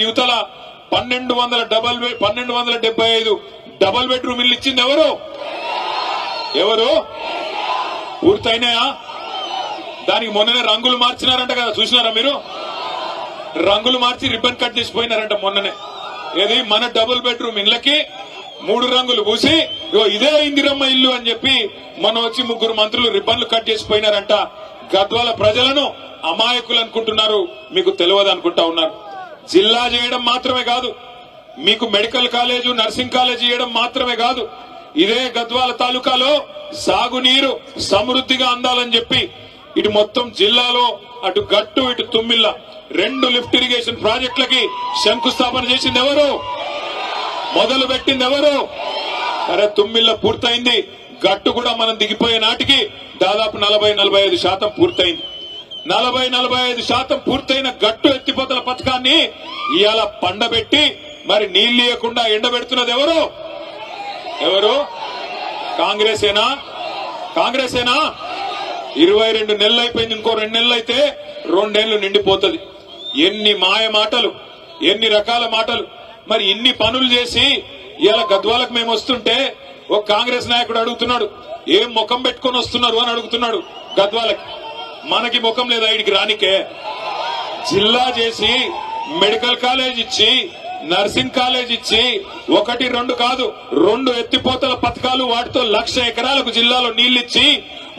Bridge యువతల 1275 double bedroom ఇల్లు ఇచ్చింది ఎవరు పూర్తయినాయా? దానికి మొన్ననే రంగులు మార్చినారంట కదా, చూసినారా మీరు? రంగులు మార్చి రిబ్బన్ కట్ చేసిపోయినారంట మొన్ననే. ఏది మన డబుల్ బెడ్రూమ్ ఇళ్లకి 3 రంగులు పూసి ఇదే ఇందిరమ్మ ఇల్లు అని చెప్పి మొన్న వచ్చి 3 మంత్రులు రిబ్బన్లు కట్ చేసిపోయినారంట. గద్వాల ప్రజలను అమాయకులు అనుకుంటున్నారు, మీకు తెలియదు అనుకుంటా ఉన్నారు. జిల్లా చేయడం మాత్రమే కాదు, మీకు మెడికల్ కాలేజు నర్సింగ్ కాలేజ్ చేయడం మాత్రమే కాదు, ఇదే గద్వాల తాలూకాలో సాగునీరు సమృద్ధిగా అందాలని చెప్పి ఇటు మొత్తం జిల్లాలో అటు గట్టు ఇటు తుమ్మిళ్ళ 2 లిఫ్ట్ ఇరిగేషన్ ప్రాజెక్టులకి శంకుస్థాపన చేసింది ఎవరు? మొదలు పెట్టింది ఎవరు? అరే తుమ్మిళ్ళ పూర్తయింది, గట్టు కూడా మనం దిగిపోయే నాటికి దాదాపు 40-45% పూర్తయింది. 40-45% పూర్తయిన గట్టు ఎత్తిపోతల పథకాన్ని ఇవాళ పండబెట్టి మరి నీళ్లు ఇవ్వకుండా ఎండబెడుతున్నది ఎవరు? కాంగ్రెసేనా? 22 నెలలు అయిపోయింది, ఇంకో 2 నెలలు అయితే 2 ఏళ్లు నిండిపోతుంది. ఎన్ని మాయ మాటలు, ఎన్ని రకాల మాటలు. మరి ఇన్ని పనులు చేసి ఇవాళ గద్వాలకు మేము వస్తుంటే ఒక కాంగ్రెస్ నాయకుడు అడుగుతున్నాడు, ఏం ముఖం పెట్టుకొని వస్తున్నారు అని అడుగుతున్నాడు గద్వాలకి. మనకి ముఖం లేదా ఇడికి రానికే? జిల్లా చేసి మెడికల్ కాలేజ్ ఇచ్చి నర్సింగ్ కాలేజ్ ఇచ్చి 1-2 కాదు 2 ఎత్తిపోతల పథకాలు, వాటితో 1,00,000 ఎకరాలకు జిల్లాలో నీళ్లిచ్చి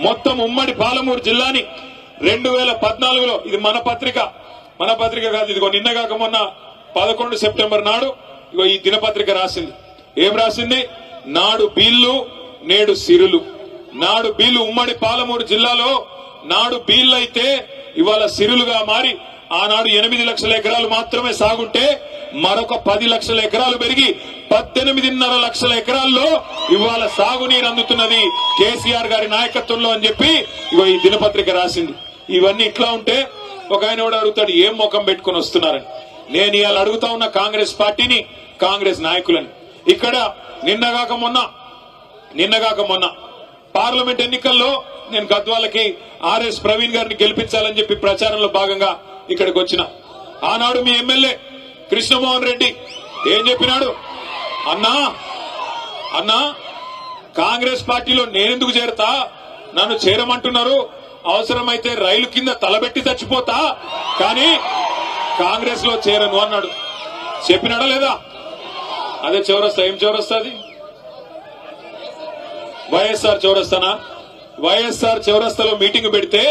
మొత్తం ఉమ్మడి పాలమూరు జిల్లాని 2014లో, ఇది మన పత్రిక కాదు, ఇదిగో నిన్నగాక మొన్న 11 సెప్టెంబర్ నాడు ఇగో ఈ దినపత్రిక రాసింది. ఏం రాసింది? నాడు బీళ్లు నేడు సిరులు. నాడు బీళ్లు ఉమ్మడి పాలమూరు జిల్లాలో నాడు బీళ్లు అయితే ఇవాళ సిరులుగా మారి ఆనాడు 8 లక్షల ఎకరాలు మాత్రమే సాగుంటే మరొక 10 లక్షల ఎకరాలు పెరిగి 18.5 లక్షల ఎకరాల్లో ఇవాళ సాగునీరు అందుతున్నది కేసీఆర్ గారి నాయకత్వంలో అని చెప్పి ఇగో ఈ దినపత్రిక రాసింది. ఇవన్నీ ఇట్లా ఉంటే ఒక ఆయన కూడా అడుగుతాడు, ఏం ముఖం పెట్టుకుని వస్తున్నారని. నేను ఇవాళ అడుగుతా ఉన్న కాంగ్రెస్ పార్టీని, కాంగ్రెస్ నాయకులని. ఇక్కడ నిన్నగాక మొన్న పార్లమెంట్ ఎన్నికల్లో నేను గద్వాలకి ఆర్ఎస్ ప్రవీణ్ గారిని గెలిపించాలని చెప్పి ప్రచారంలో భాగంగా ఇక్కడికి వచ్చిన. ఆనాడు మీ ఎమ్మెల్యే కృష్ణమోహన్ రెడ్డి ఏం చెప్పినాడు? అన్నా కాంగ్రెస్ పార్టీలో నేనెందుకు చేరతా, నన్ను చేరమంటున్నారు, అవసరమైతే రైలు కింద తలబెట్టి చచ్చిపోతా, కానీ కాంగ్రెస్ లో చేరను అన్నాడు. చెప్పినాడా లేదా? అదే చౌరస్తా. ఏం చౌరస్తా అది? వైఎస్ఆర్ చౌరస్తానా? వైఎస్ఆర్ చౌరస్తాలో మీటింగ్ పెడితే